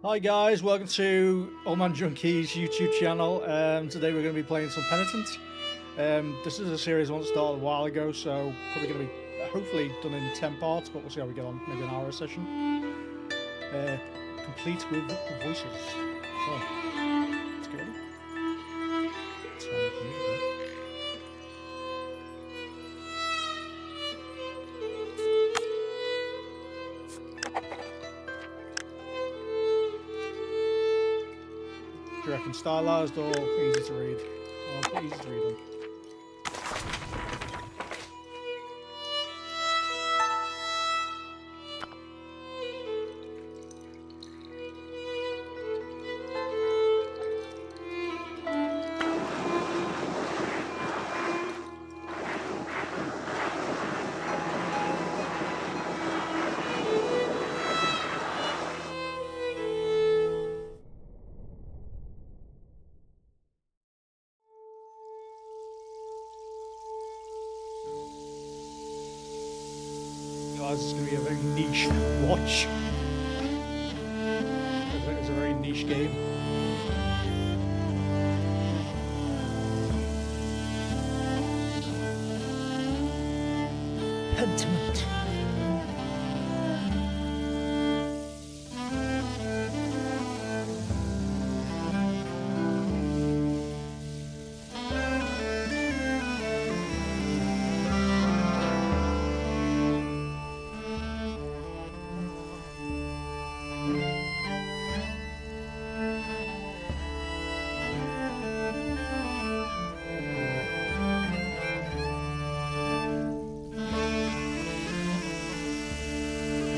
Hi guys, welcome to Old Man Junkie's YouTube channel. Today we're going to be playing some Penitent. This is a series I want to start a while ago, so probably going to be hopefully done in 10 parts, but we'll see how we get on. Maybe an hour session. Complete with voices. So, let's get ready. Let's find the music. Do you reckon stylized or easy to read? I'll put easy to read on. Guys, it's going to be a very niche watch. It's a very niche game. Pentiment.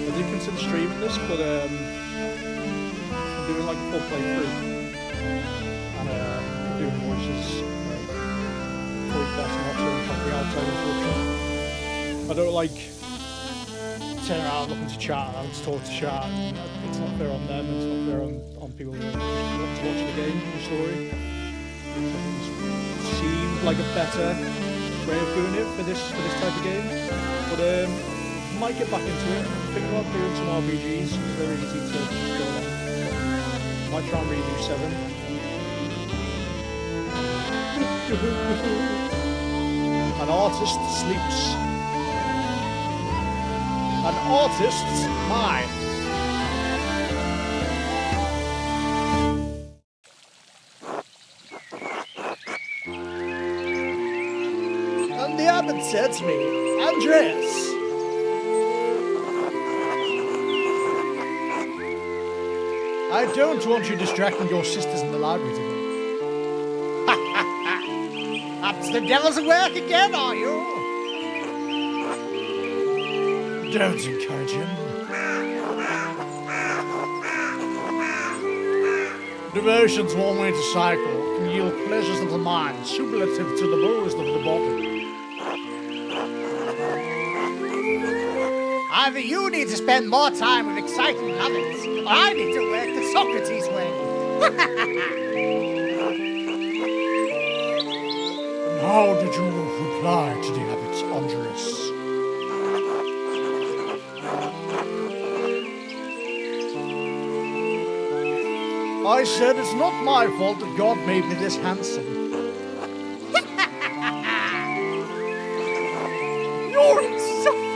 I did consider streaming this, but I'm doing like a full playthrough and doing voices for that's not from the outside unfortunately. I don't like turning around looking to chat and having to talk to chat. It's not fair on them, and it's not fair on people who want to watch the game, the story. It seemed like a better way of doing it for this type of game, but might get back into it. Thinking about doing some RPGs because they're easy to go on. Might try and redo 7. An artist sleeps. An artist's mind. And the abbot said to me, Andreas, I don't want you distracting your sisters in the library today. Up to the devil's work again, are you? Don't encourage him. Devotion's one way to cycle can yield pleasures of the mind, superlative to the lowest of the body. Either you need to spend more time with exciting lovers, or I need to work the Socrates way. And how did you reply to the abbot, Andreas? I said it's not my fault that God made me this handsome. You're insufferable!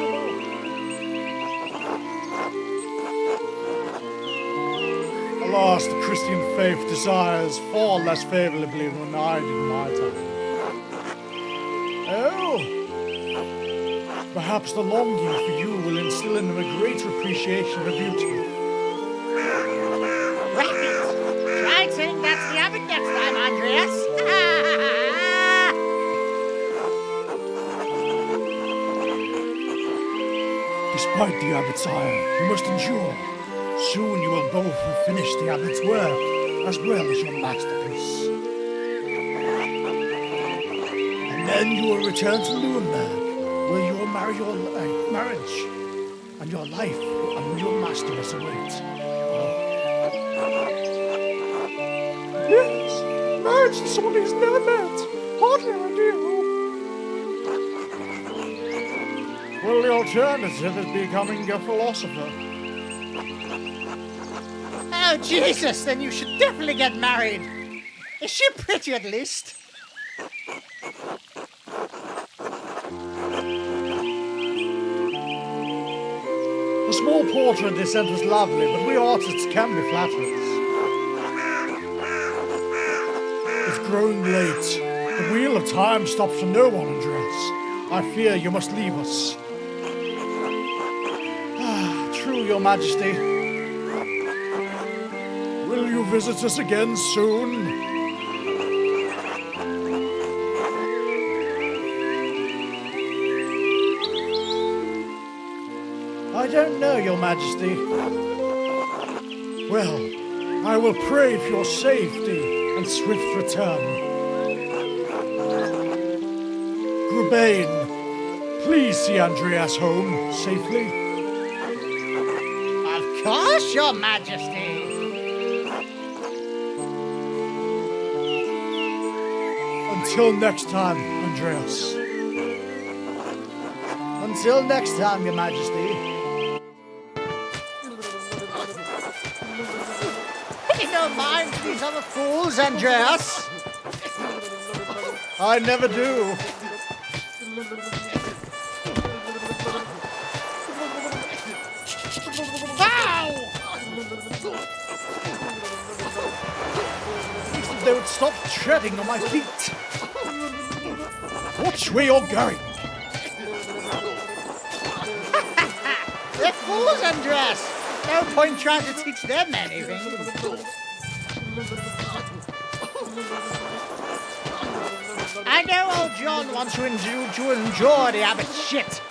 Alas, the Christian faith desires far less favourably than I did in my time. Oh, perhaps the longing for you will instill in them a greater appreciation of beauty. Right! Try saying that's the abbot next time, Andreas! Despite the abbot's ire, you must endure. Soon you will both have finished the abbot's work, as well as your masterpiece. And then you will return to Nuremberg, where you will marry your marriage, and your life and your master as await. Yes, marriage to someone he's never met. Hardly ideal. Well, the alternative is becoming a philosopher. Oh, Jesus, then you should definitely get married. Is she pretty at least? The small portrait they sent was lovely, but we artists can be flatterers. It's growing late. The wheel of time stops for no one, Andreas. I fear you must leave us. True, Your Majesty. Will you visit us again soon? I don't know, Your Majesty. Well, I will pray for your safety and swift return. Grubain, please see Andreas home safely. Of course, Your Majesty. Until next time, Andreas. Until next time, Your Majesty. You don't mind these other fools, Andreas? I never do. Ow! They would stop treading on my feet. Watch where you're going. They're fools, Andreas. No point trying to teach them anything. I know old John wants to enjoy the abbot's shit,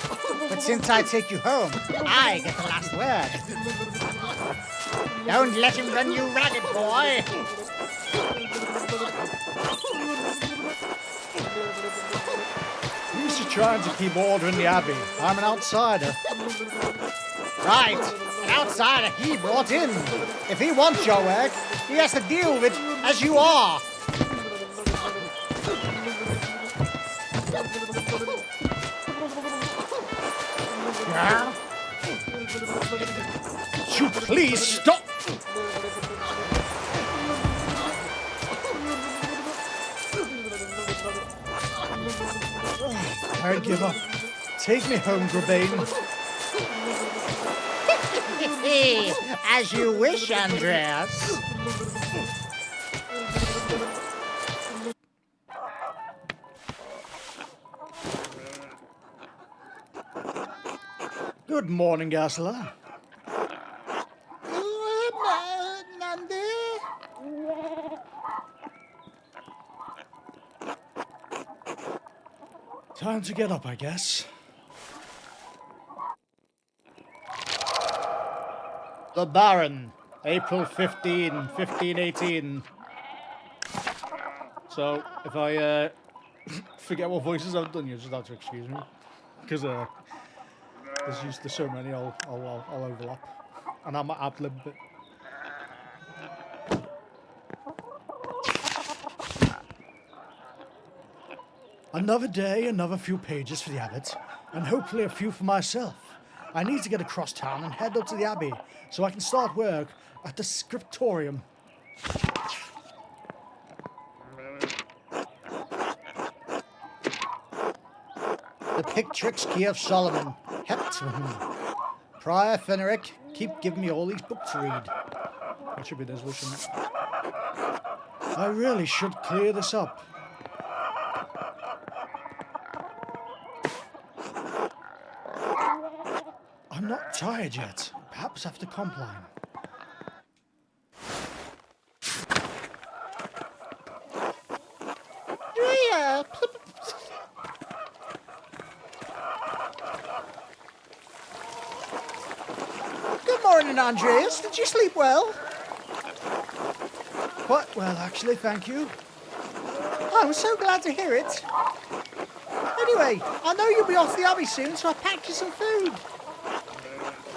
but since I take you home, I get the last word. Don't let him run you ragged, boy. Used to trying to keep order in the abbey. I'm an outsider. Right, an outsider he brought in. If he wants your work, he has to deal with it as you are. You please stop. I give up. Take me home, Grubain. As you wish, Andreas. Good morning, Ursula. Time to get up, I guess. The Baron, April 15, 1518. So, if I forget what voices I've done, you just have to excuse me. Because there's so many, I'll overlap. And I might ad-lib a bit. Another day, another few pages for the abbot, and hopefully a few for myself. I need to get across town and head up to the abbey so I can start work at the scriptorium. The Pictrix Key of Solomon, Heptman. Prior Fenric, keep giving me all these books to read. That should be this wish, shouldn't it? I really should clear this up. I'm not tired yet. Perhaps after Compline. Good morning, Andreas. Did you sleep well? Quite well, actually, thank you. I'm so glad to hear it. Anyway, I know you'll be off the abbey soon, so I packed you some food.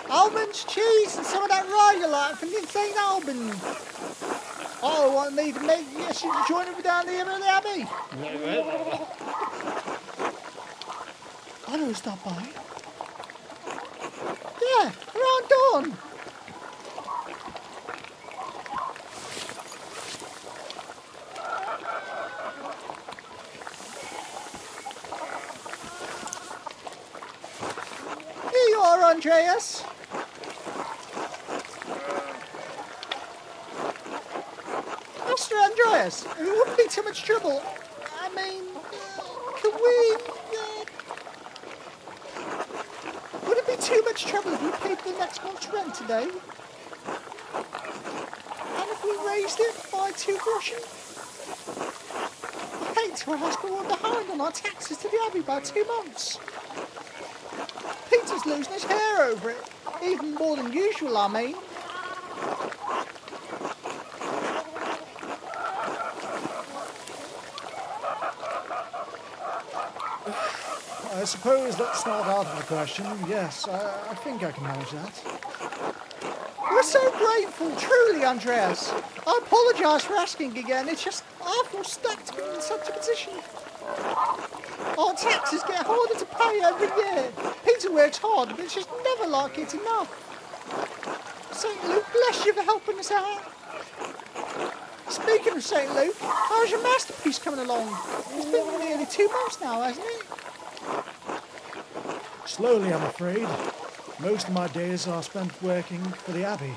Almonds, cheese, and some of that rye you like from the St. Albans. Oh, want me to make you join me down here at the abbey? I know stop by. Yeah, around dawn. Andreas. Master Andreas, it wouldn't be too much trouble. I mean, can we... would it be too much trouble if we paid the next month's rent today? And if we raised it by 2 groschen? I hate to ask, but we're behind on our taxes to the Abbey by 2 months. Peter's losing his hair over it. Even more than usual, I mean. I suppose that's not out of the question. Yes, I think I can manage that. We're so grateful, truly, Andreas. I apologise for asking again. It's just I feel stuck to be in such a position. Our taxes get harder to pay every year. Peter works hard, but it's just never like it's enough. St. Luke, bless you for helping us out. Speaking of St. Luke, how's your masterpiece coming along? It's been nearly 2 months now, hasn't it? Slowly, I'm afraid. Most of my days are spent working for the Abbey.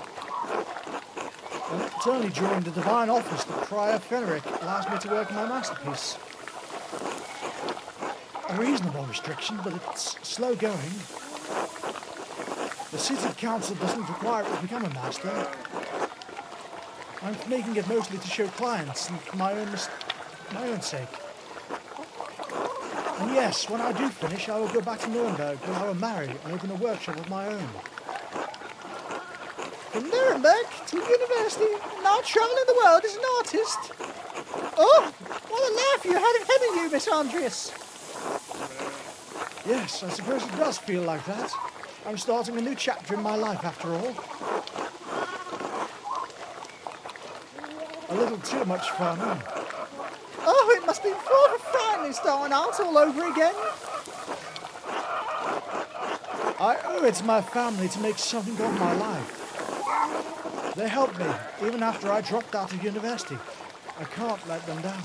And it's only during the Divine Office that Prior Fenric allows me to work on my masterpiece. A reasonable restriction, but it's slow going. The City Council doesn't require it to become a master. I'm making it mostly to show clients and for my own sake. And yes, when I do finish, I will go back to Nuremberg, where I will marry and open a workshop of my own. From Nuremberg to university, now travelling the world as an artist. Oh, what a life you had ahead of you, Miss Andreas. Yes, I suppose it does feel like that. I'm starting a new chapter in my life, after all. A little too much fun. Oh, it must be rather frightening starting out all over again. I owe it to my family to make something of my life. They helped me, even after I dropped out of university. I can't let them down.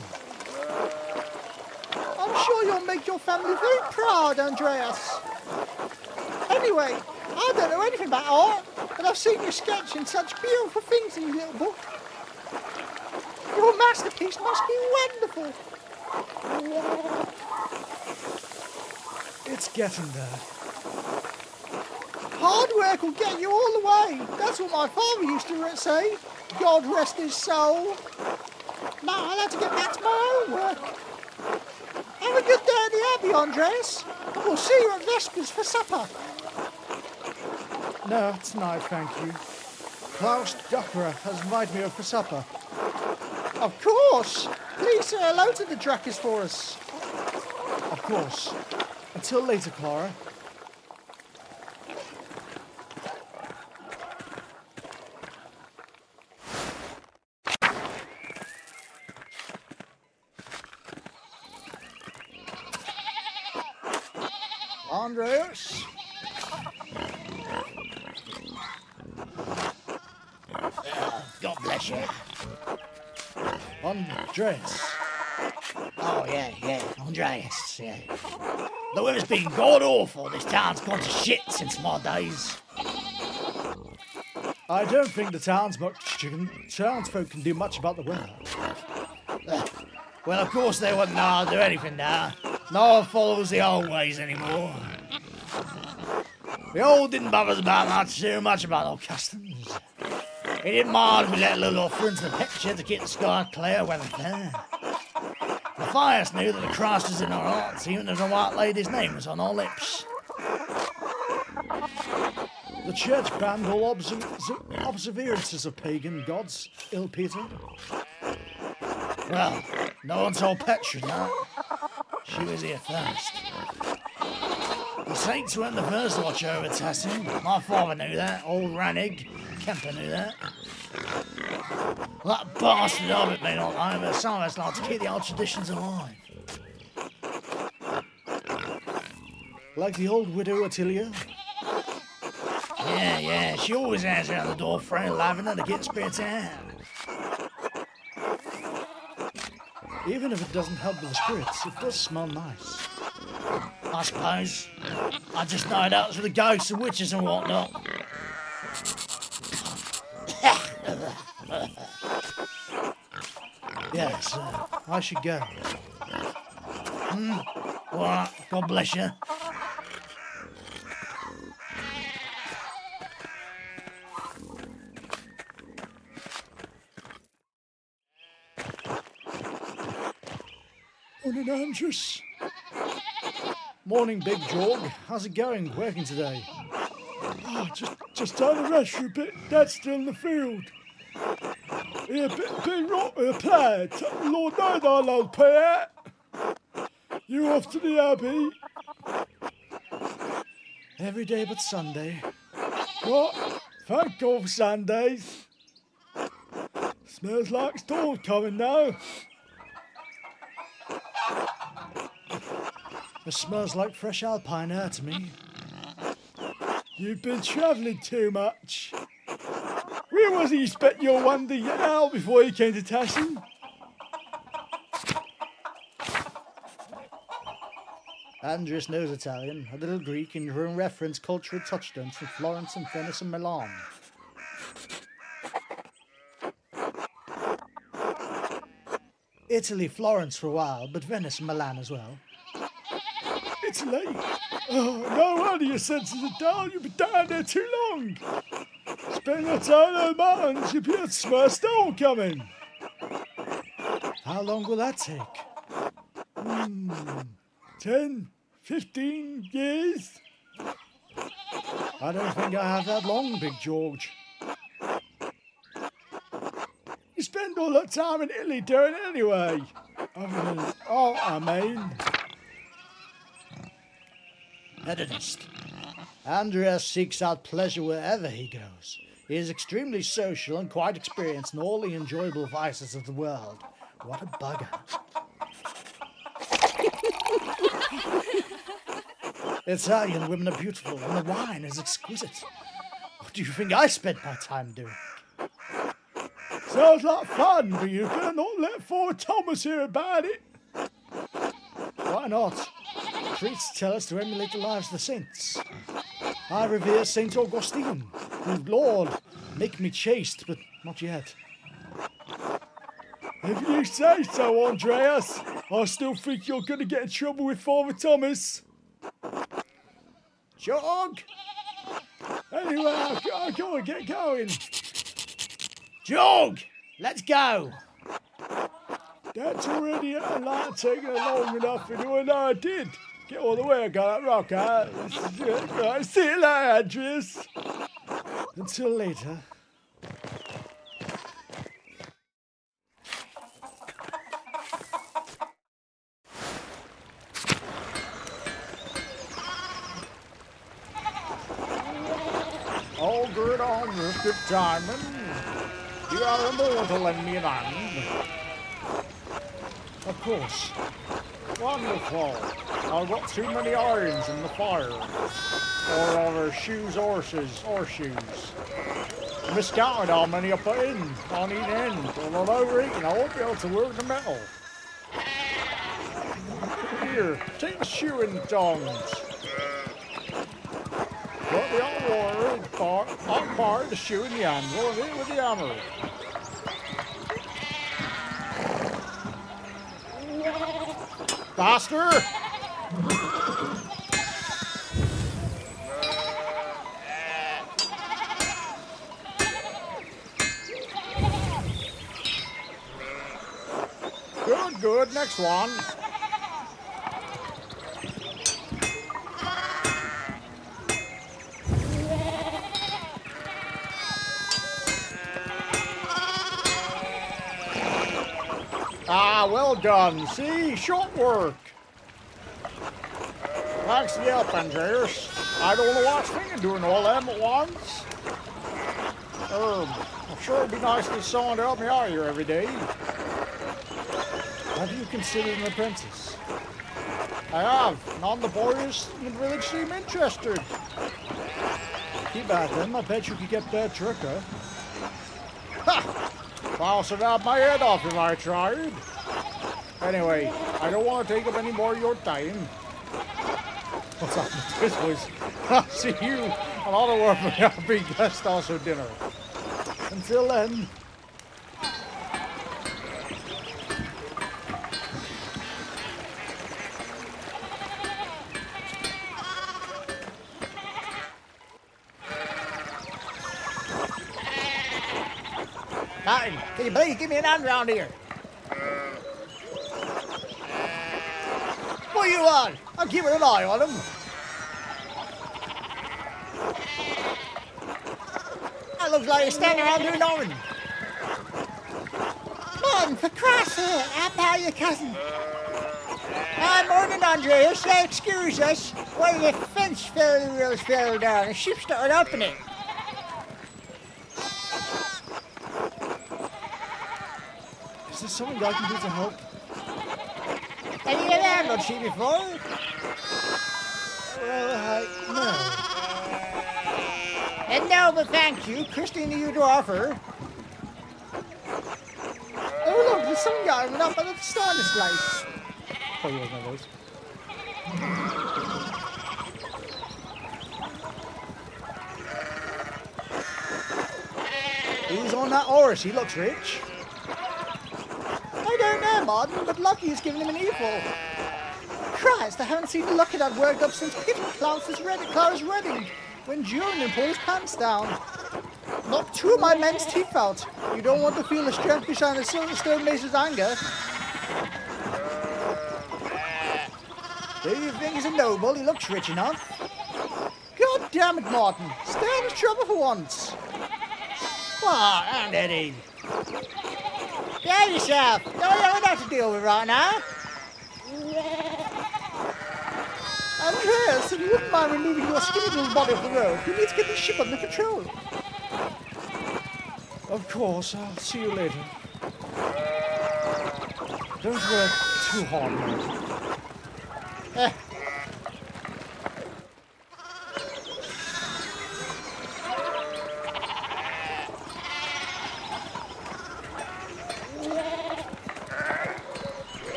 I'm sure you'll make your family very proud, Andreas. Anyway, I don't know anything about art, but I've seen you sketching such beautiful things in your little book. Your masterpiece must be wonderful. It's getting there. Hard work will get you all the way. That's what my father used to say. God rest his soul. Now I'll have to get back to my own work. Have a good day at the Abbey, Andreas. And we'll see you at Vespers for supper. No, tonight, thank you. Klaus Duckerer has invited me over for supper. Of course. Please say hello to the Druckers for us. Of course. Until later, Clara. Andreas? God bless you. Andreas. Oh, yeah, Andreas, yeah. The weather's been god-awful. This town's gone to shit since my days. I don't think the townsfolk can do much about the weather. Well, of course they wouldn't know how to do anything now. No one follows the old ways anymore. The old didn't bother us about too much about our customs. He didn't mind if we let a little offering to the picture to keep the sky clear, weather fair. The Matthias knew that the Christ was in our hearts, even as the White Lady's name was on our lips. The church banned all observances of pagan gods, ill Peter. Well, no one told Petra that. She was here first. The saints weren't the first to watch over Tassin. My father knew that. Old Rannig, Kemper knew that. That bastard Hobbit may not know, but some of us like to keep the old traditions alive. Like the old widow Attilia. Yeah, she always has around the door frame lavender to get spirits out. Even if it doesn't help with the spirits, it does smell nice. I suppose. I just know it helps with the ghosts and witches and whatnot. Yes, I should go. All right, God bless you. Morning, Andrews. Morning, Big Jorg. How's it going working today? Oh, just had a rest for a bit. Dad's still in the field. Yeah, big rock with a player. Lord knows I love player. You off to the Abbey? Every day but Sunday. What? Thank God for Sundays. Smells like storm coming now. It smells like fresh alpine air to me. You've been travelling too much. Where was it you spent your one day out before you came to Tassin? Andreas knows Italian, a little Greek, and you reference cultural touchstones from Florence and Venice and Milan. Italy, Florence for a while, but Venice and Milan as well. Italy? Oh, no wonder your senses are dull. You've been down there too long. Spend your time on the mountains, you'll be a summer storm coming. How long will that take? 10, 15 years? I don't think I have that long, Big George. You spend all that time in Italy doing it anyway. I mean... Hedonist. Andreas seeks out pleasure wherever he goes. He is extremely social and quite experienced in all the enjoyable vices of the world. What a bugger. Italian women are beautiful and the wine is exquisite. What do you think I spent my time doing? Sounds like fun, but you better not let Father Thomas hear about it. Why not? Priests tell us to emulate the lives of the saints. I revere Saint Augustine, who, Lord, make me chaste, but not yet. If you say so, Andreas, I still think you're going to get in trouble with Father Thomas. Jog! Anyway, I gotta get going. Jog! Let's go! That's already like taking long enough to do what I did. Get all the way I got that rock out. Right, see you later, Andreas. Until later. All good on Mr. Diamond. You are able to lend me an hand. Of course. Wonderful. I've got too many irons in the fire. Or other shoes, horseshoes. Miscounted how many I put in on each end. Or I'm overeating, I won't be able to work the metal. Here, take the shoeing tongs. Put the hot part, the shoe in the handle, and hit it with the hammer. Faster! Good, next one. Ah, well done. See, short work. Thanks for the help, Andreas. I don't know what's thinking doing all them at once. I'm sure it'd be nice if someone to help me out here every day. Have you considered an apprentice? I have. None of the boys in the village seem interested. Keep at them. I bet you could get their trucker. Ha! I'll have my head off if I tried. Anyway, I don't want to take up any more of your time. What's happening to this, boys? I'll see you on other work for our big guest, also dinner. Until then. Martin, can you please give me an hand round here? What are you on? I'm keeping an eye on him. That looks like he's standing around doing nothing. Martin, for Christ's sake, how about your cousin? Morning, Andreas. Excuse us. One of the fence wheels fell down. The ship started opening. Is there something I can do to help? Have you ever handled sheep before? Well, no. And no, but thank you. Christina, you to offer. Oh, look, there's some guy went up at the Stardust place. Probably wasn't one of those. Who's on that horse? He looks rich. I don't know, Martin, but Lucky's given him an earful. Christ, I haven't seen Lucky that worked up since Peter Klaus's wedding, when Julian pulled his pants down. Knocked two of my men's teeth out. You don't want to feel the strength behind the Silverstone Mace's anger. Do you think he's a noble? He looks rich enough. God damn it, Martin. Stay out of trouble for once. What, and Eddie? Behave yourself. Don't you have enough to deal with right now? Andreas, if you wouldn't mind removing your skinny little body off the road, we need to get this ship under control. Of course, I'll see you later. Don't work too hard, man.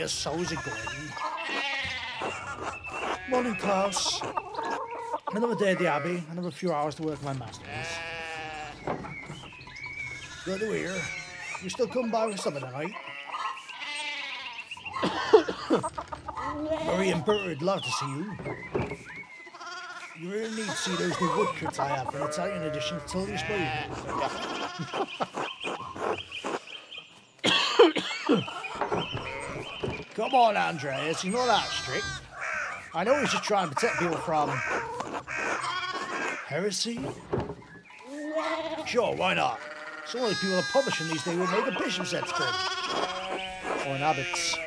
So's it going? Morning, Klaus. Another day at the Abbey, another few hours to work my masters. Good to hear. You still come by with something tonight? Murray and Bert would love to see you. You really need to see those new woodcuts I have for an Italian edition of Tully's Blade. Come on, Andreas, you're not that strict. I know he's just trying to protect people from heresy. Sure, why not? Some of the people are publishing these days will make a bishop's head spin. Or an abbot's.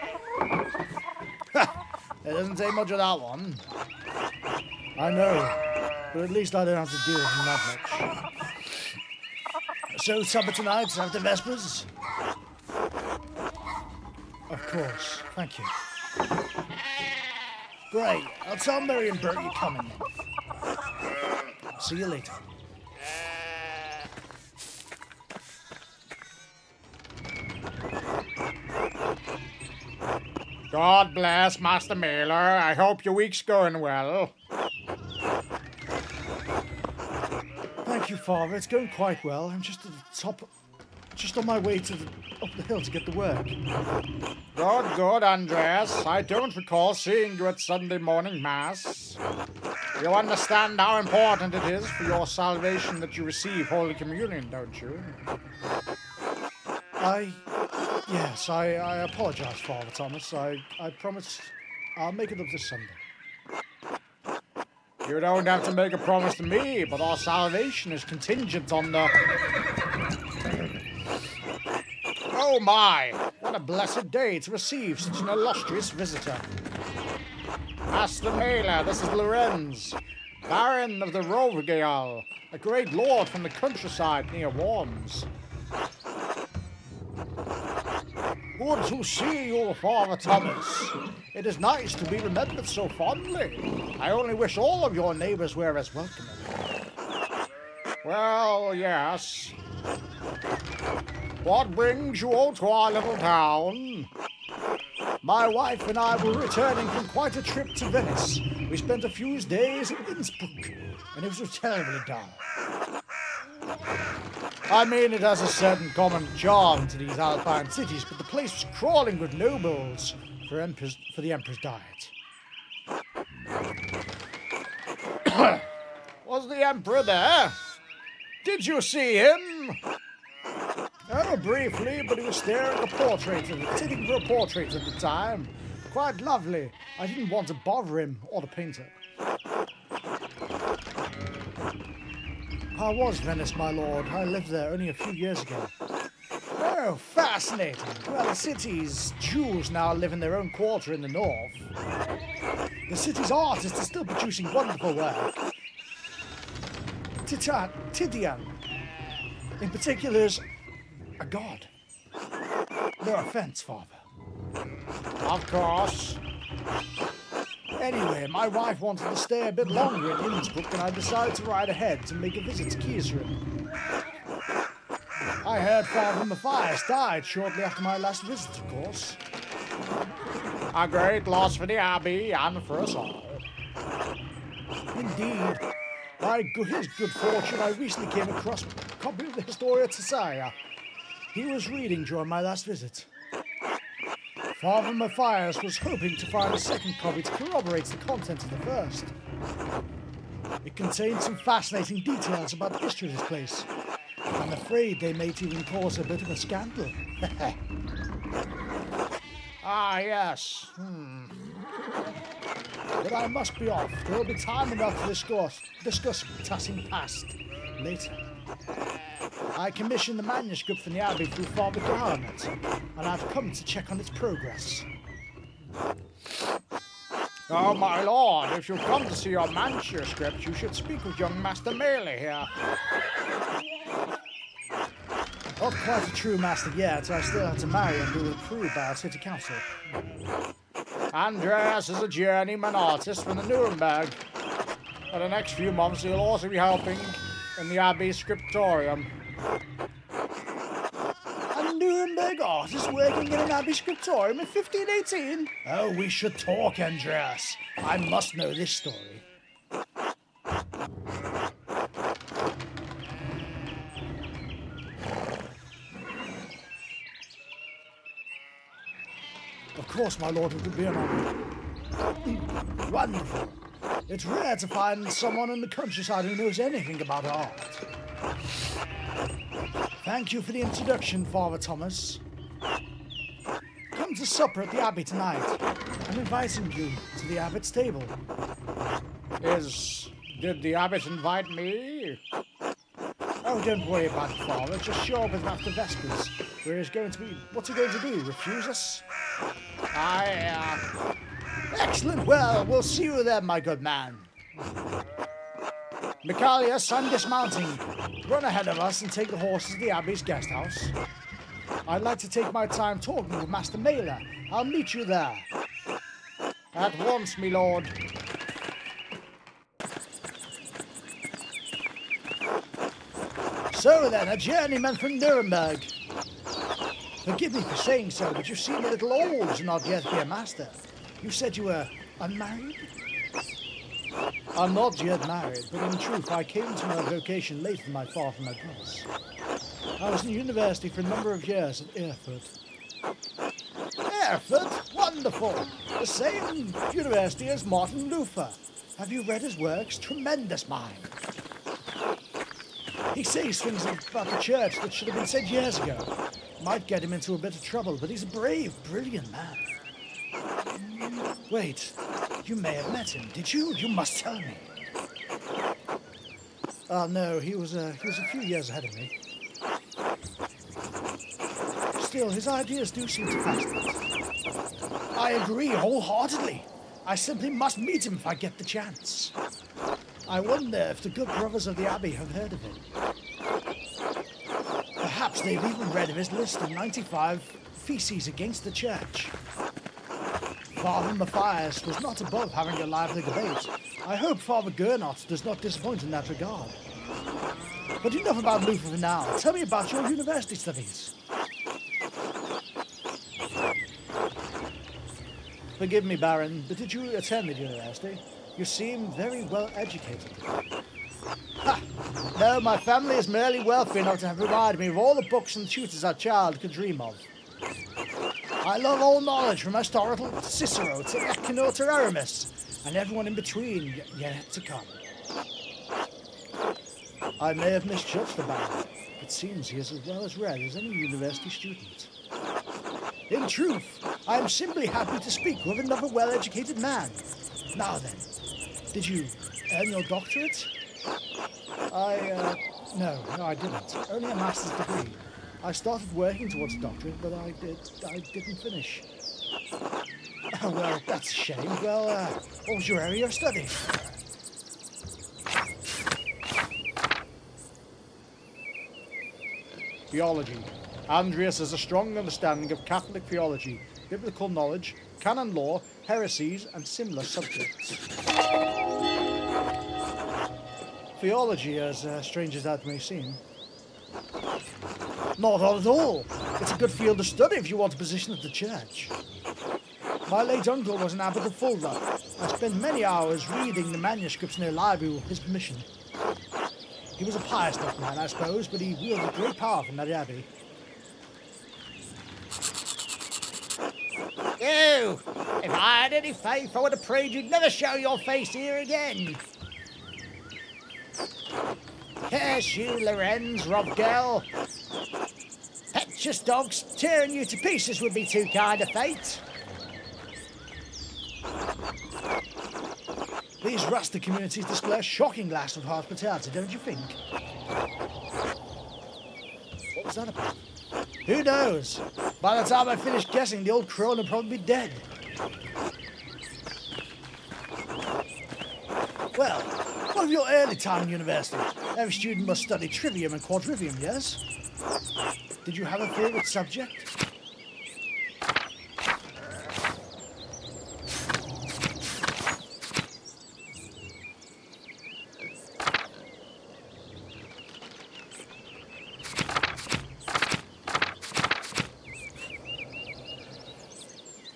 It doesn't take much of that one. I know, but at least I don't have to deal with him that much. So, supper tonight after Vespers? Of course, thank you. Great. I'll tell Mary and Bert you're coming. See you later. God bless, Master Mailer. I hope your week's going well. Thank you, Father. It's going quite well. I'm just at the top, just on my way up the hill to get to work. Good, Andreas. I don't recall seeing you at Sunday morning Mass. You understand how important it is for your salvation that you receive Holy Communion, don't you? Yes, I apologize, Father Thomas. I promise I'll make it up this Sunday. You don't have to make a promise to me, but our salvation is contingent on the... Oh my! What a blessed day to receive such an illustrious visitor. Master Mailer, this is Lorenz, Baron of the Rovigale, a great lord from the countryside near Worms. Good to see you, Father Thomas. It is nice to be remembered so fondly. I only wish all of your neighbors were as welcoming. Well, yes. What brings you to our little town? My wife and I were returning from quite a trip to Venice. We spent a few days in Innsbruck, and it was terribly dull. I mean, it has a certain common charm to these Alpine cities, but the place was crawling with nobles for the Emperor's diet. Was the Emperor there? Did you see him? Oh, briefly, but he was sitting for a portrait at the time. Quite lovely. I didn't want to bother him or the painter. How was Venice, my lord? I lived there only a few years ago. Oh, fascinating. Well, the city's Jews now live in their own quarter in the north. The city's artists are still producing wonderful work. Titian, in particular, is a god. No offense, Father. Of course. Anyway, my wife wanted to stay a bit longer in Innsbruck, and I decided to ride ahead to make a visit to Kiesrin. I heard Father Matthias died shortly after my last visit, of course. A great loss for the Abbey and for us all. Indeed. By his good fortune, I recently came across a copy of the Historia Tessia he was reading during my last visit. Father Matthias was hoping to find a second copy to corroborate the content of the first. It contained some fascinating details about the history of this place. I'm afraid they may even cause a bit of a scandal. Ah, yes. But I must be off. There will be time enough to discuss passing past later. I commissioned the manuscript from the Abbey through Father Garnet, and I've come to check on its progress. Oh, my lord, if you've come to see your manuscript, you should speak with young Master Maley here. Not quite a true master yet, I still have to marry and be approved by our city council. Andreas is a journeyman artist from the Nuremberg. For the next few months, he'll also be helping in the Abbey scriptorium. A Nuremberg artist working in an Abbey scriptorium in 1518? Oh, we should talk, Andreas. I must know this story. Of course, my lord, it would be an honor. Wonderful. It's rare to find someone in the countryside who knows anything about art. Thank you for the introduction, Father Thomas. Come to supper at the Abbey tonight. I'm inviting you to the Abbot's table. Did the Abbot invite me? Oh, don't worry about it, Father. Just show up after Vespers, where he's going to be... What's he going to do, refuse us? Excellent. Well, we'll see you then, my good man. Michaelius, I'm dismounting. Run ahead of us and take the horses to the Abbey's guest house. I'd like to take my time talking with Master Mailer. I'll meet you there. At once, my lord. So then, a journeyman from Nuremberg. Forgive me for saying so, but you seem a little old to not yet be a master. You said you were unmarried? I'm not yet married, but in truth I came to my vocation later than my father and my brothers. I was in university for a number of years at Erfurt. Erfurt? Wonderful! The same university as Martin Luther. Have you read his works? Tremendous mind. He says things about the church that should have been said years ago. Might get him into a bit of trouble, but he's a brave, brilliant man. Wait, you may have met him, did you? You must tell me. No, he was a few years ahead of me. Still, his ideas do seem to fascinate. I agree wholeheartedly. I simply must meet him if I get the chance. I wonder if the good brothers of the Abbey have heard of him. Perhaps they've even read of his list of 95 feces against the church. Father Matthias was not above having a lively debate. I hope Father Gernot does not disappoint in that regard. But enough about Luther for now. Tell me about your university studies. Forgive me, Baron, but did you attend the university? You seem very well educated. Ha! No, my family is merely wealthy enough to have provided me with all the books and tutors a child could dream of. I love all knowledge from Aristotle to Cicero to Echinor to Aramis, and everyone in between yet to come. I may have misjudged the Baron. It seems he is as well as read as any university student. In truth, I am simply happy to speak with another well-educated man. Now then, did you earn your doctorate? No, I didn't. Only a master's degree. I started working towards a doctorate, but I didn't finish. Oh, well, that's a shame. Well, what was your area of study? Theology. Andreas has a strong understanding of Catholic theology, biblical knowledge, canon law, heresies, and similar subjects. Theology, as strange as that may seem. Not at all. It's a good field of study if you want a position at the church. My late uncle was an abbot of Fulda. I spent many hours reading the manuscripts in their library with his permission. He was a pious enough man, I suppose, but he wielded great power from that abbey. You! If I had any faith, I would have prayed you'd never show your face here again. Curse you, Lorenz, Robgel. Petuous dogs, tearing you to pieces would be too kind a fate. These rustic communities display a shocking lack of hospitality, don't you think? What was that about? Who knows? By the time I finish guessing, the old crone will probably be dead. Well, what of your early time in university? Every student must study trivium and quadrivium, yes? Did you have a favourite subject?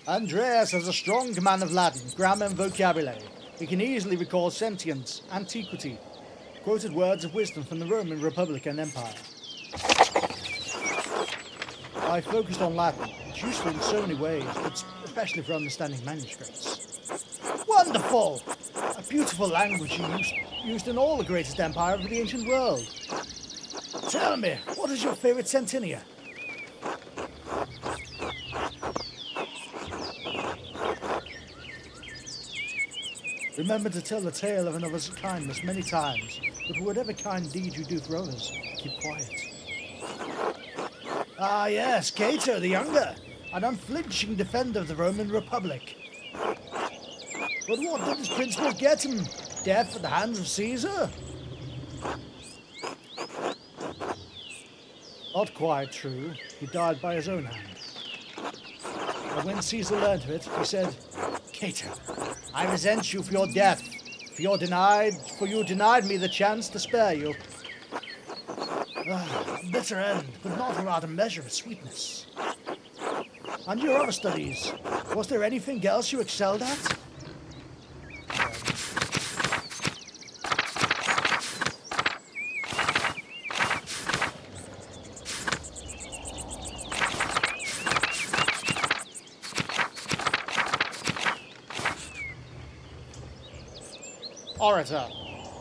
Andreas has a strong command of Latin, grammar and vocabulary. He can easily recall sentience, antiquity, quoted words of wisdom from the Roman Republic and Empire. I focused on Latin. It's useful in so many ways, but especially for understanding manuscripts. Wonderful! A beautiful language used in all the greatest empire of the ancient world. Tell me, what is your favourite centennial? Remember to tell the tale of another's kindness many times, but whatever kind deed you do for others, keep quiet. Ah yes, Cato the Younger, an unflinching defender of the Roman Republic. But what did his principal get him? Death at the hands of Caesar? Not quite true. He died by his own hand. And when Caesar learned of it, he said, Cato, I resent you for your death, for you denied me the chance to spare you. A bitter end, but not without a measure of sweetness. And your other studies, was there anything else you excelled at? Orator.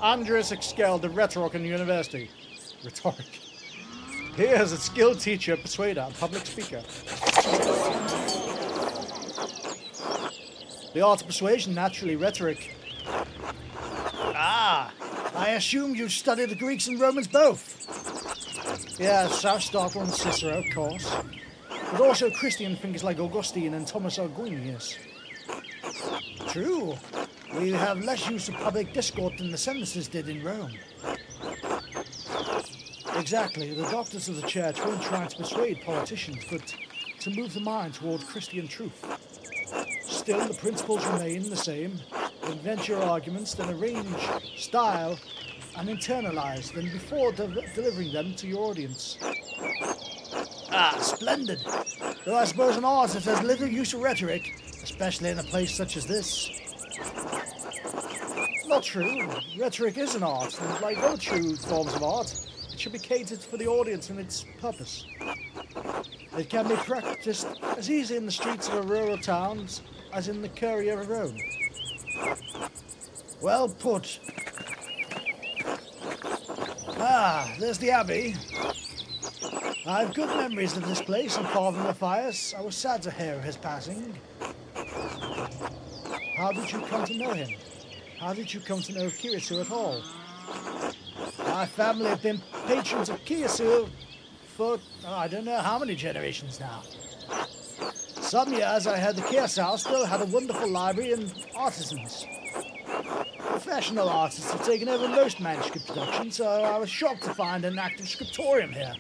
Andreas excelled the rhetoric in the university. Rhetoric. He is a skilled teacher, persuader, and public speaker. The art of persuasion, naturally rhetoric. Ah, I assume you studied the Greeks and Romans both. Yes, Aristotle and Cicero, of course. But also Christian thinkers like Augustine and Thomas Aquinas. True. We have less use of public discourse than the senators did in Rome. Exactly. The doctors of the church weren't trying to persuade politicians, but to move the mind toward Christian truth. Still, the principles remain the same. Invent your arguments, then arrange, style, and internalize them before delivering them to your audience. Ah, splendid. Though I suppose an artist has little use for rhetoric, especially in a place such as this. Not true. Rhetoric is an art, and like all true forms of art, it should be catered for the audience and its purpose. It can be practiced as easy in the streets of a rural town as in the Curia of Rome. Well put. Ah, there's the Abbey. I have good memories of this place, and Father Matthias, I was sad to hear of his passing. How did you come to know him? How did you come to know Kirisu at all? My family have been patrons of Kirisu for I don't know how many generations now. Some years I heard the Kirisu still had a wonderful library and artisans. Professional artists have taken over most manuscript production, so I was shocked to find an active scriptorium here.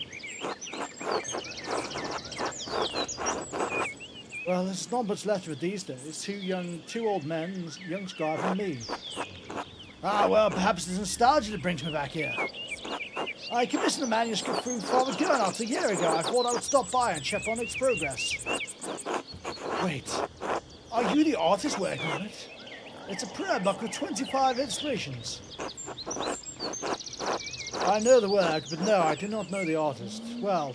Well, there's not much left of it these days. Two old men, a young scribe and me. Ah, well, perhaps it's nostalgia that brings me back here. I commissioned a manuscript through Father Gernot a year ago. I thought I would stop by and check on its progress. Wait, are you the artist working on it? It's a prayer book with 25 illustrations. I know the work, but no, I do not know the artist. Well,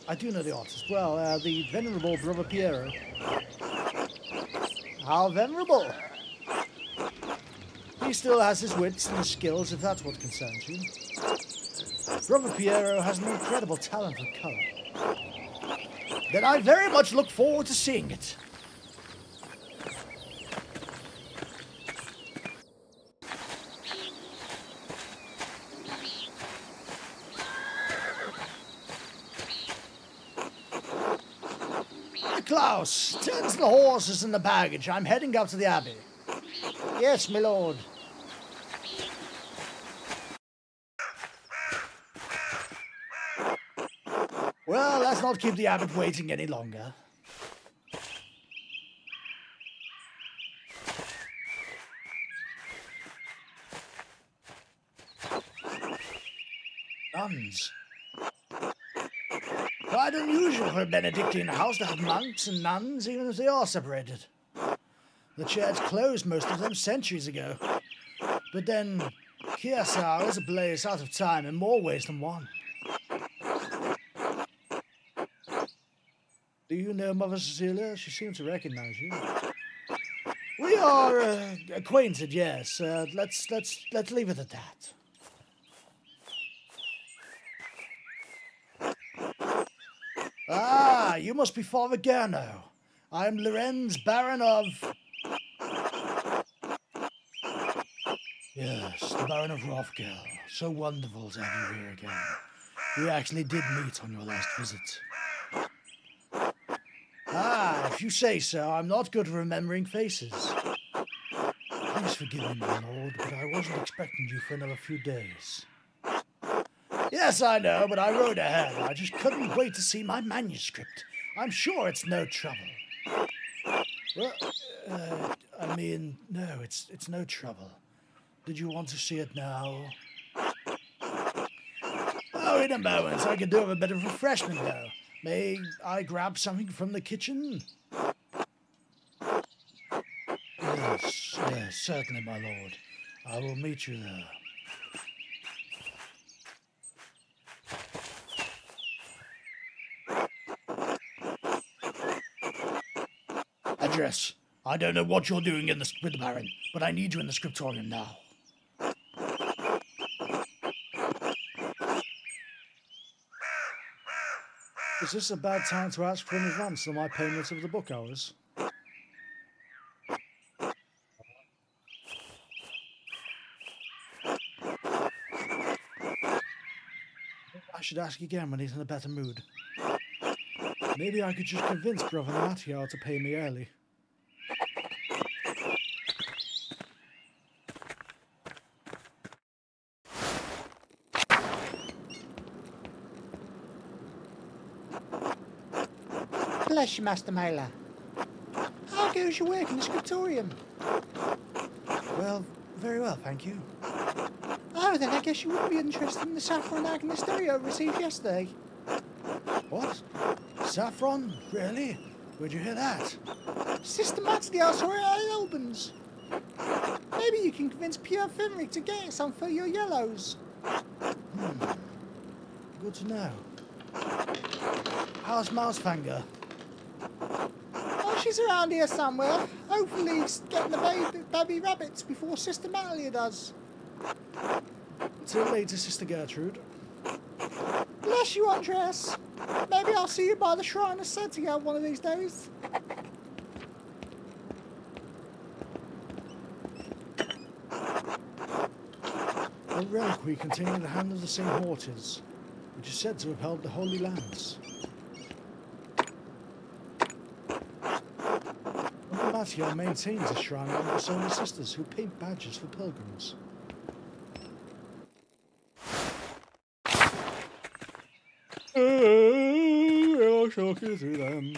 I do know the artist. Well, the venerable Brother Piero. How venerable? He still has his wits and his skills, if that's what concerns you. Brother Piero has an incredible talent for colour. Then I very much look forward to seeing it. Klaus, tend to the horses and the baggage. I'm heading up to the Abbey. Yes, my lord. Well, let's not keep the abbot waiting any longer. Nuns. Quite unusual for a Benedictine house to have monks and nuns, even if they are separated. The church closed most of them centuries ago. But then, Kiersau is a place out of time in more ways than one. Do you know Mother Cecilia? She seemed to recognize you. We are acquainted, yes. Let's leave it at that. Ah, you must be Father Gernot. I am Lorenz, Baron of... Yes, the Baron of Rothgel. So wonderful to have you here again. We actually did meet on your last visit. Ah, if you say so, I'm not good at remembering faces. Please forgive me, my lord, but I wasn't expecting you for another few days. Yes, I know, but I rode ahead. I just couldn't wait to see my manuscript. I'm sure it's no trouble. Well, I mean, no, it's no trouble. Did you want to see it now? Oh, in a moment. I could do with a bit of refreshment, though. May I grab something from the kitchen? Yes, certainly, my lord. I will meet you there. Address. I don't know what you're doing with the Baron, but I need you in the scriptorium now. Is this a bad time to ask for an advance on my payment of the book hours? I should ask again when he's in a better mood. Maybe I could just convince Brother Matteo to pay me early. bless you, Master Mailer. How goes your work in the scriptorium? Well, very well, thank you. Oh, then I guess you wouldn't be interested in the saffron agonisterio received yesterday. What? Saffron? Really? Where'd you hear that? Sister Matty, I saw it at Albans. Maybe you can convince Pierre Finrick to get some for your yellows. Good to know. How's Mousefanger? Oh, she's around here somewhere. Hopefully he's getting the baby rabbits before Sister Matalia does. Till later, Sister Gertrude. Bless you, Andreas. Maybe I'll see you by the Shrine of Setia one of these days. A reliquary containing the hand of the St. Hortes, which is said to have held the Holy Lands. Uncle Matteo maintains a shrine of the Solar Sisters who paint badges for pilgrims. I'll shock you through them.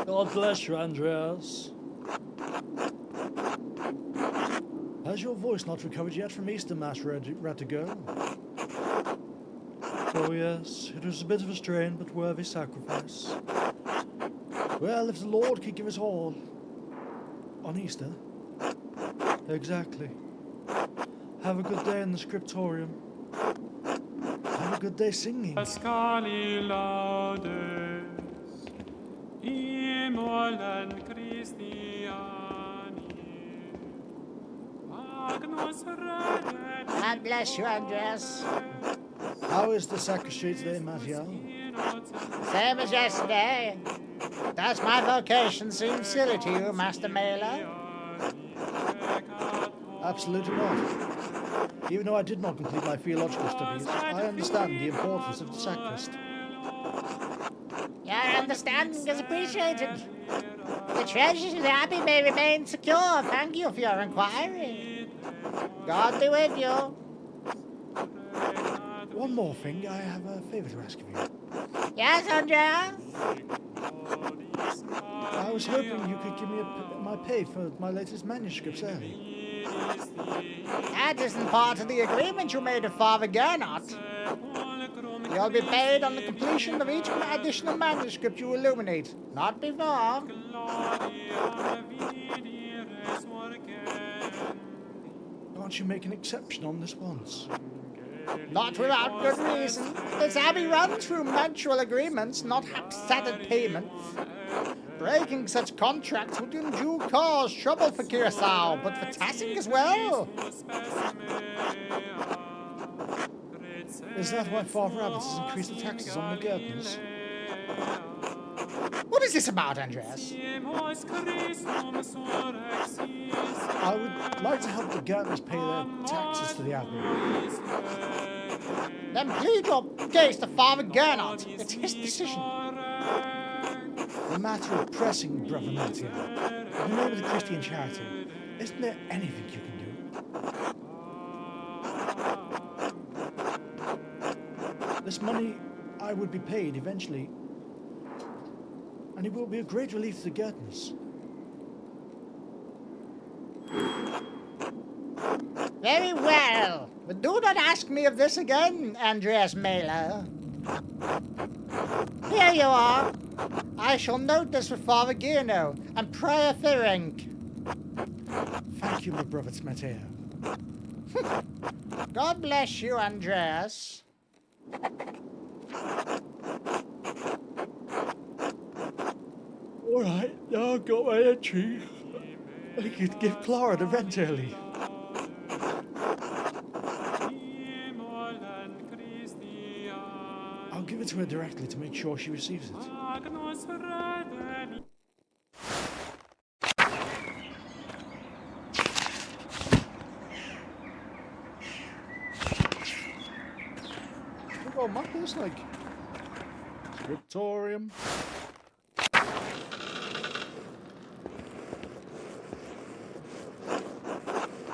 God bless you, Andreas. Has your voice not recovered yet from Easter Mass, Ratigo? Oh yes, it was a bit of a strain, but worthy sacrifice. Well, if the Lord could give us all on Easter. Exactly. Have a good day in the scriptorium. Have a good day singing. Pascali laudes, immolen Christiani, Agnus Redemptor. God bless you, Andreas. How is the sacristy today, Matteo? Same as yesterday. Does my vocation seem silly to you, Master Mailer? Absolutely not. Even though I did not complete my theological studies, I understand the importance of the sacrist. Your understanding is appreciated. The treasures of the Abbey may remain secure. Thank you for your inquiry. God be with you. One more thing, I have a favour to ask of you. Yes, Andreas? I was hoping you could give me my pay for my latest manuscripts early. That isn't part of the agreement you made with Father Gernot. You'll be paid on the completion of each additional manuscript you illuminate, not before. Can't you make an exception on this once? Not without good reason. This Abbey runs through mutual agreements, not haphazard payments. Breaking such contracts would in due cause trouble for Curacao, but for Tassing as well. Is that why Father Abbot has increased the taxes on the Gurtons? What is this about, Andreas? I would like to help the Gurtons pay their taxes to the Abbey. Then plead your case to Father Gernot. It's his decision. The matter of pressing, Brother Matteo. In the name of the Christian charity, isn't there anything you can do? This money I would be paid eventually, and it will be a great relief to the Gurtons. Very well. But do not ask me of this again, Andreas Mailer. Here you are. I shall note this with Father Gierno and Prior Ferenc. Thank you, my brother Matteo. God bless you, Andreas. All right, now I've got my entry. I could give Clara the rent early. I'll give it to her directly to make sure she receives it. might be this like scriptorium.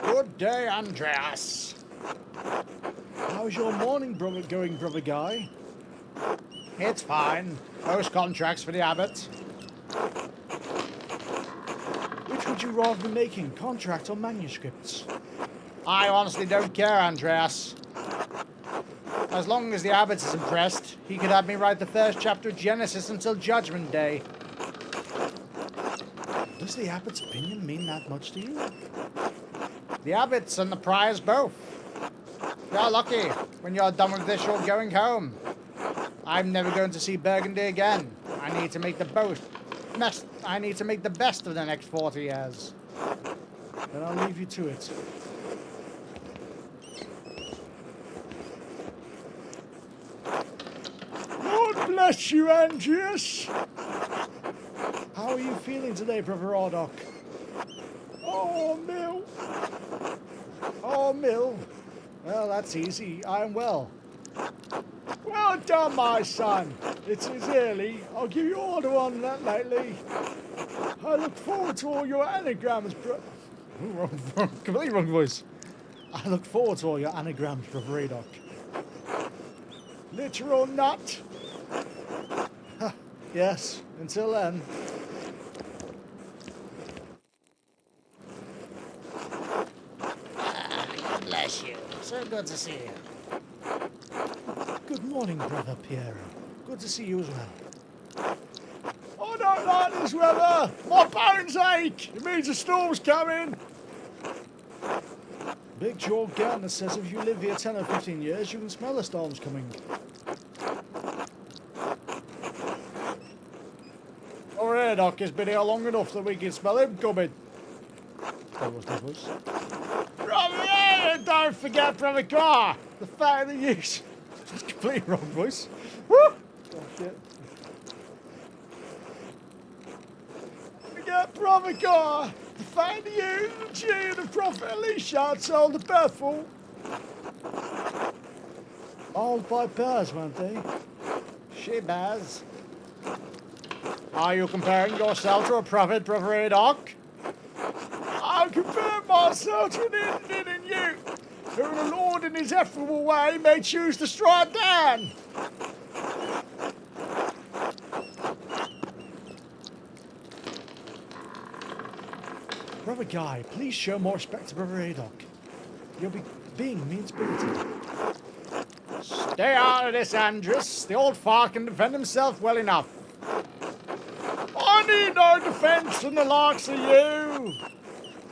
Good day, Andreas. How's your morning going, brother guy? It's fine. Post contracts for the abbot. Which would you rather be making, contract or manuscripts? I honestly don't care, Andreas. As long as the abbot is impressed, he could have me write the first chapter of Genesis until Judgment Day. Does the abbot's opinion mean that much to you? The abbots and the priors both. You're lucky. When you're done with this, you're going home. I'm never going to see Burgundy again. I need to make the best of the next 40 years. Then I'll leave you to it. Lord bless you, Andreas. How are you feeling today, brother Ardok? Oh, Mill. Oh, Mill. Well, that's easy. I'm well. Well done, my son. It is early. I'll give you order on that lately. I look forward to all your anagrams, Completely wrong voice. I look forward to all your anagrams, brother Ardok. literal nut. Yes, until then. God bless you. So good to see you. Good morning, brother Piero. Good to see you as well. I don't like this weather. My bones ache. It means a storm's coming. Big Joel Gartner says if you live here 10 or 15 years, you can smell the storms coming. Our air doc has been here long enough that we can smell him coming. That was the voice. Brother, and don't forget Brother Carr, the fat of the use. That's completely wrong voice. Woo! Oh, shit. Forget Brother Carr, the fat of the use, the G and the Prophet Elisha sold the Bethel. Owned by bears, weren't they? She bears. Are you comparing yourself to a prophet, Brother Adoc? I'm comparing myself to an Indian and you, who the Lord in his effable way may choose to strike down. Brother Guy, please show more respect to Brother Ardok. You're being mean-spirited. Stay out of this, Andrus. The old fart can defend himself well enough. I need no defence from the likes of you.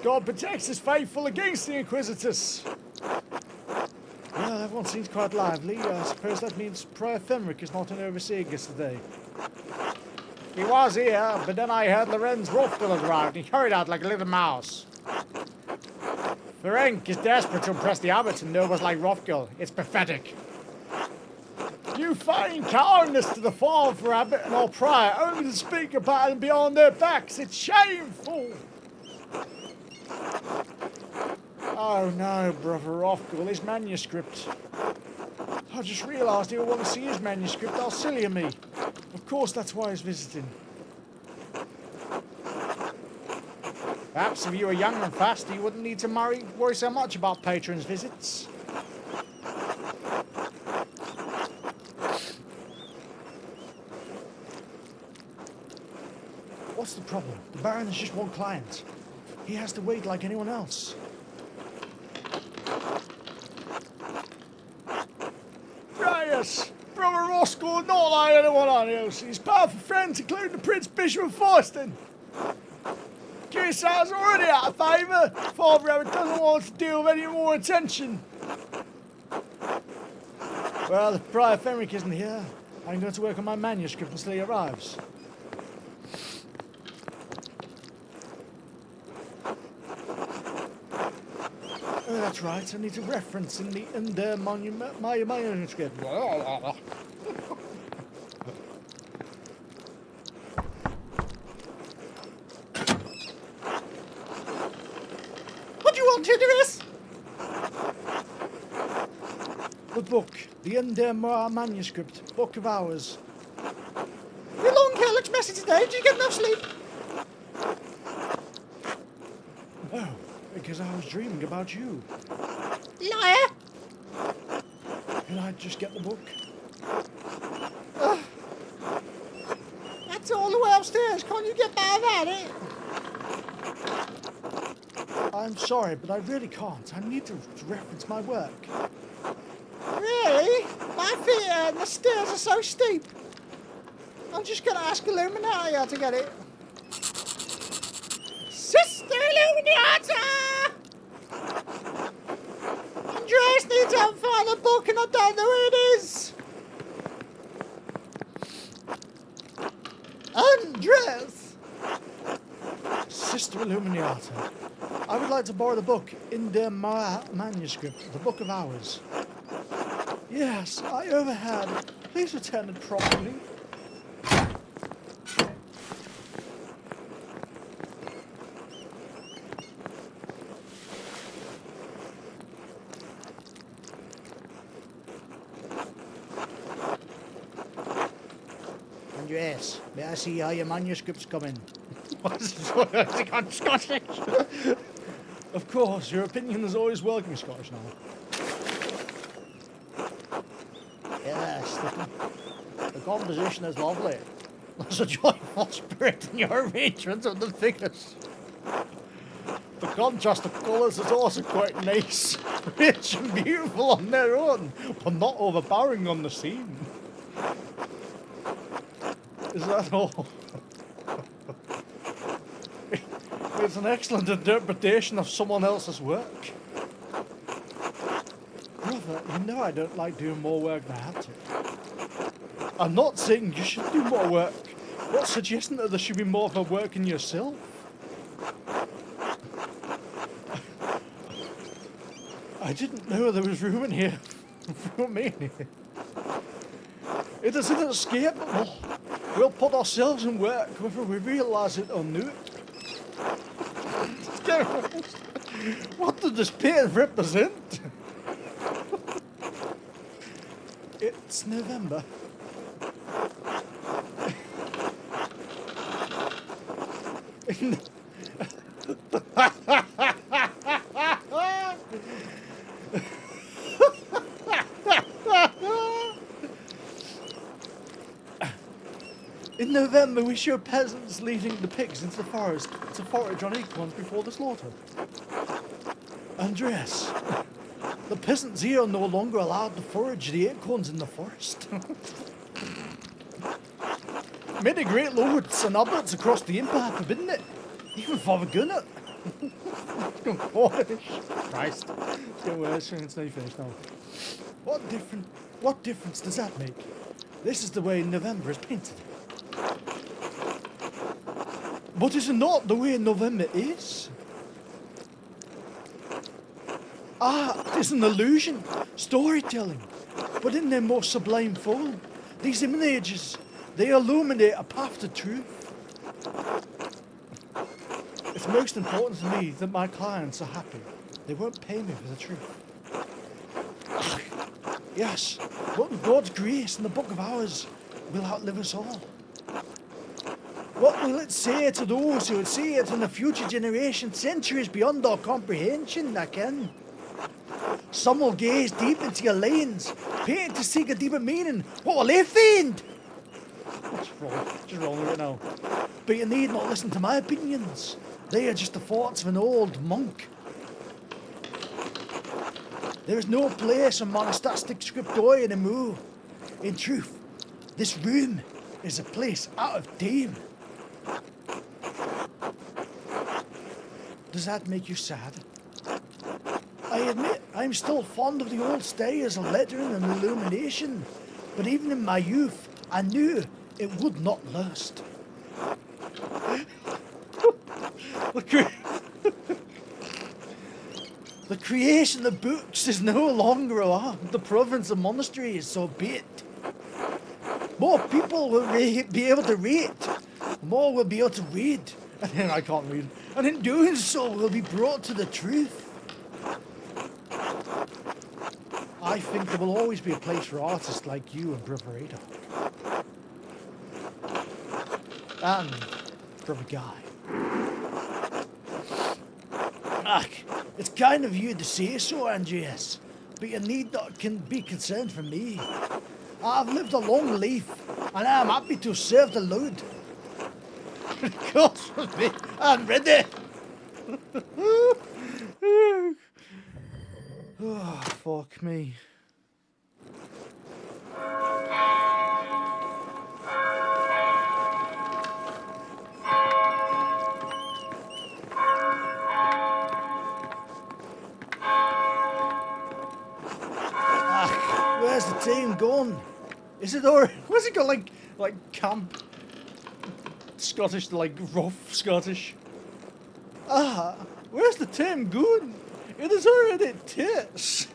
God protects his faithful against the Inquisitors. Well, everyone seems quite lively. I suppose that means Prior Fenric is not in overseeing us today. He was here, but then I heard Lorenz Rothful had arrived and he hurried out like a little mouse. Ferenc is desperate to impress the abbots and nobles like Rothgill. It's pathetic. You feign kindness to the father abbot and our prior only to speak about them behind their backs. It's shameful. Oh no, Brother Rothgill, his manuscript. I just realised he'll want to see his manuscript. How silly of me. Of course, that's why he's visiting. Perhaps if you were young and fast, you wouldn't need to worry so much about patrons' visits. What's the problem? The Baron has just one client. He has to wait like anyone else. Yes, Brother Roscoe, not like anyone else. His powerful friends, including the Prince Bishop of Foyston. Curacau's already out of favour. Father Abbot doesn't want to deal with any more attention. Well, if Prior Fenric isn't here, I'm going to work on my manuscript until he arrives. Oh, that's right. I need a reference in the monument, my manuscript. What do you want to do this? The book. The Endemar manuscript. Book of Hours. You long Kellogg's messy today. Did you get enough sleep? No, because I was dreaming about you. Liar. Can I just get the book? That's all the way upstairs. Can't you get by without it? I'm sorry, but I really can't. I need to reference my work. Really? My feet and the stairs are so steep. I'm just going to ask Illuminati how to get it. Sister Illuminati! Andreas needs to find a book and I don't know where it is. Andreas! Sister Illuminati, I would like to borrow the book Endemar manuscript, the Book of Hours. Yes, I overheard. Please return it properly. Andreas, may I see how your manuscript's coming? Scottish. Of course, your opinion is always welcome, Scottish now. Yes, the composition is lovely. There's a joyful spirit in your arrangement of the figures. The contrast of colours is also quite nice. Rich and beautiful on their own, but not overpowering on the scene. Is that all? It's an excellent interpretation of someone else's work. Brother, you know I don't like doing more work than I have to. I'm not saying you should do more work. Not suggesting that there should be more of a work in yourself. I didn't know there was room in here for me in here. It is inescapable. We'll put ourselves in work whether we realise it or not. What does this painting represent? It's November. In November, we show peasants leading the pigs into the forest to forage on acorns before the slaughter. Andreas, the peasants here are no longer allowed to forage the acorns in the forest. Many great lords and abbots across the empire have forbidden it, even Father Gunnar. Christ. It's getting worse and it's not finished now. What difference does that make? This is the way November is painted. But is it not the way November is? Art is an illusion, storytelling, but in their most sublime form. These images, they illuminate a path to truth. It's most important to me that my clients are happy. They won't pay me for the truth. Yes, but with God's grace and the Book of Hours will outlive us all. What will it say to those who would see it in the future generation, centuries beyond our comprehension, I can? Some will gaze deep into your lines, painted to seek a deeper meaning. What will they find? Just rolling with it now. But you need not listen to my opinions. They are just the thoughts of an old monk. There is no place for monastic scriptoi in Emu. In truth, this room is a place out of time. Does that make you sad? I admit I'm still fond of the old styles of lettering and illumination, but even in my youth I knew it would not last. The creation of books is no longer the province of monasteries, so be it. More people will be able to read, more will be able to read, And then I can't read. and in doing so will be brought to the truth. I think there will always be a place for artists like you and Brother Adolf. And Brother Guy. Ach, it's kind of you to say so, Andreas, but you need not be concerned for me. I've lived a long life, and I'm happy to serve the Lord. Of course, with me. I'm ready. Oh, fuck me. Ach, where's the team gone? Is it alright? What's it got like camp Scottish, like rough Scottish? Ah, where's the team gone? It is already tits.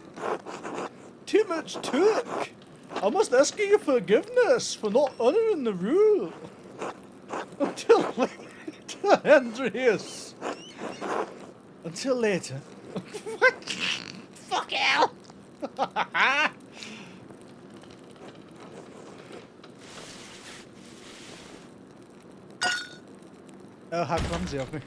Too much took. I must ask you forgiveness for not honouring the rule. Until later, Andreas. Until later. What? Fuck hell! Oh, how clumsy of me.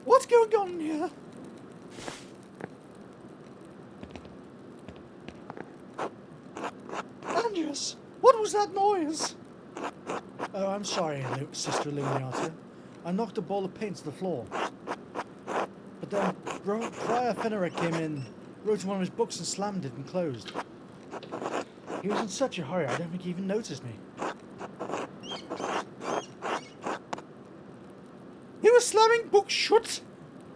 What's going on here? Andreas, what was that noise? Oh, I'm sorry, Sister Illuminati. I knocked a ball of paint to the floor. But then Prior Fenric came in, wrote in one of his books and slammed it and closed. He was in such a hurry, I don't think he even noticed me. He was slamming books shut!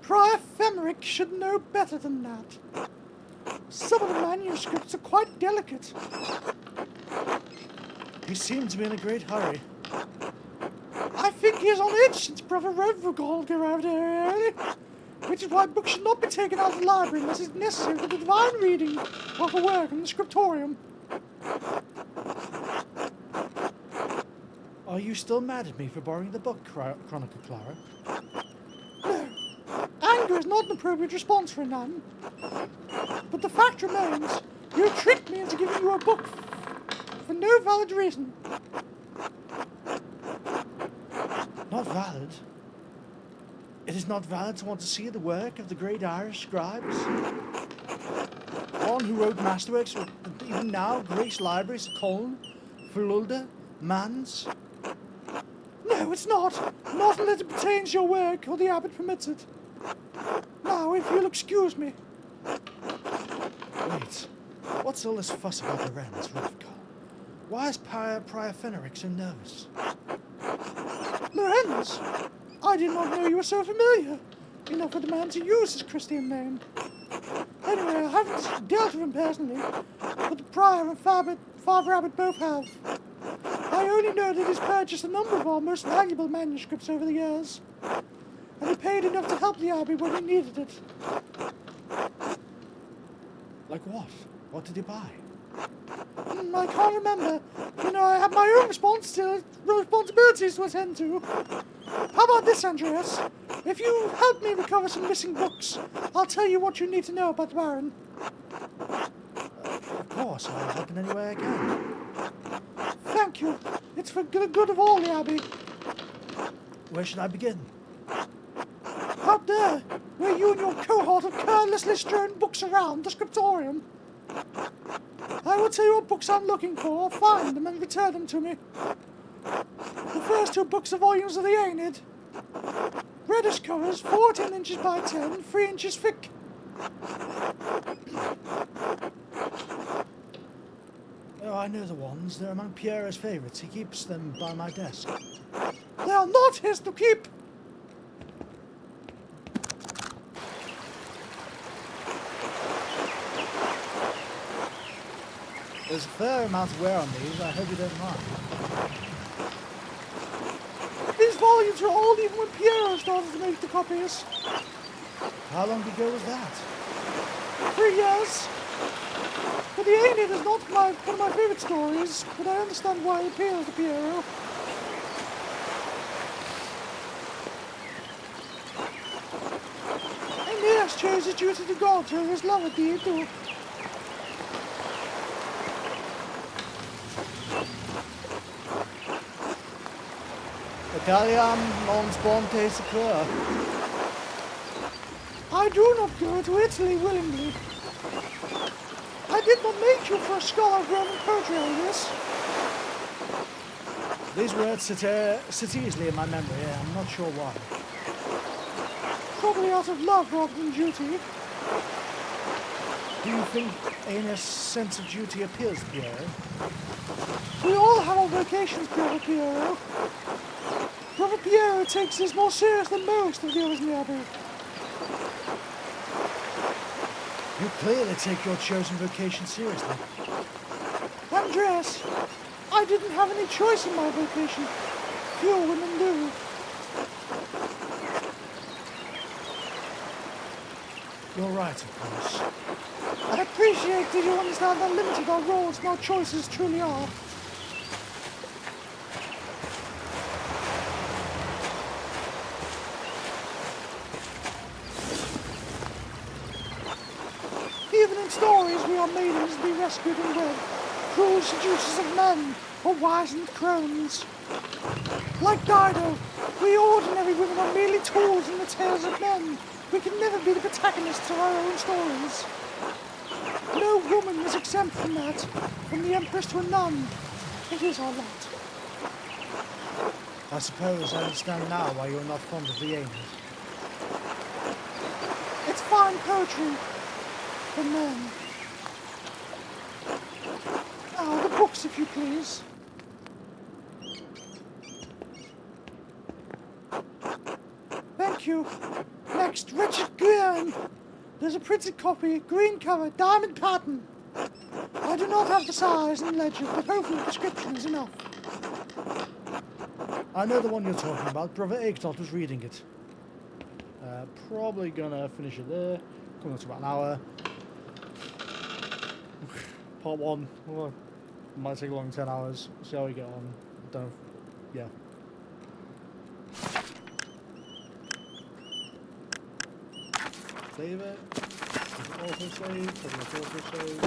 Prior Fenric should know better than that. Some of the manuscripts are quite delicate. He seemed to be in a great hurry. I think he is on edge since Brother Revergold arrived here early, which is why books should not be taken out of the library unless it's necessary for the divine reading or for work in the scriptorium. Are you still mad at me for borrowing the book, Chronicle Clara? No. Anger is not an appropriate response for a nun. But the fact remains, you tricked me into giving you a book for no valid reason. Not valid? It is not valid to want to see the work of the great Irish scribes? One who wrote masterworks that even now grace libraries of Colne, Fululda, Mans. No, it's not. Not unless it pertains to your work or the abbot permits it. Now, if you'll excuse me. Wait, what's all this fuss about the Wrens, Ravcol? Why is Prior Fenric so nervous? Lorenz? I did not know you were so familiar. Enough for the man to use his Christian name. Anyway, I haven't dealt with him personally, but the Prior and Father Abbot both have. I only know that he's purchased a number of our most valuable manuscripts over the years, and he paid enough to help the Abbey when he needed it. Like what? What did he buy? I can't remember. You know, I have my own responsibilities to attend to. How about this, Andreas? If you help me recover some missing books, I'll tell you what you need to know about the Baron. Of course, I'll help in any way I can. Thank you. It's for the good of all the Abbey. Where should I begin? Out there, where you and your cohort have carelessly strewn books around the scriptorium. I will tell you what books I'm looking for, find them and return them to me. The first two books are volumes of the Aeneid. Reddish covers, 14 inches by 10, 3 inches thick. Oh, I know the ones. They're among Pierre's favourites. He keeps them by my desk. They are not his to keep! There's a fair amount of wear on these. I hope you don't mind. These volumes leaves were old even when Piero started to make the copies. How long ago was that? 3 years. But the Aeneid is not one of my favourite stories, but I understand why it appeals to Piero. Aeneas chose his duty to God to his love at the too. Italiam non sponte secur. I do not go to Italy willingly. I did not make you for a scholar of Roman poetry, Aeneas. These words sit easily in my memory. I'm not sure why. Probably out of love rather than duty. Do you think Aeneas' sense of duty appeals to Piero? We all have our vocations, Brother Piero. Brother Piero takes this more serious than most of the others in the Abbey. You clearly take your chosen vocation seriously. Andreas, I didn't have any choice in my vocation. Few women do. You're right, of course. I appreciate that you understand how limited our roles and our choices truly are. Even in stories, we are maidens to be rescued and wed, cruel seducers of men, or wizened crones. Like Dido, we ordinary women are merely tools in the tales of men. We can never be the protagonists of our own stories. No woman is exempt from that, from the empress to a nun. It is our lot. I suppose I understand now why you're not fond of the Aeneid. It's fine poetry for men. Now, the books, if you please. Thank you. Next, Richard Guerin. There's a printed copy, green cover, diamond pattern. I do not have the size and legend, but hopefully the description is enough. I know the one you're talking about. Brother Egnot was reading it. Probably gonna finish it there. Coming up to about an hour. Part 1. Well, might take a long 10 hours. See how we get on. Don't know. Yeah. Save it. Auto save. Auto save.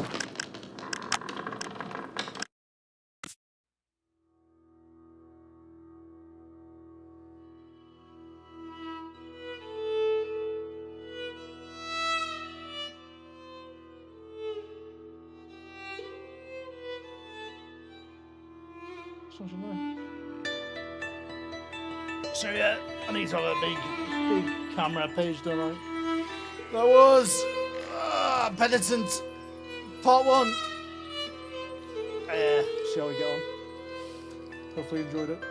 Something there. So yeah, I need to have a big camera page, don't I? That was Penitent Part 1. Yeah, see how we get on. Hopefully you enjoyed it.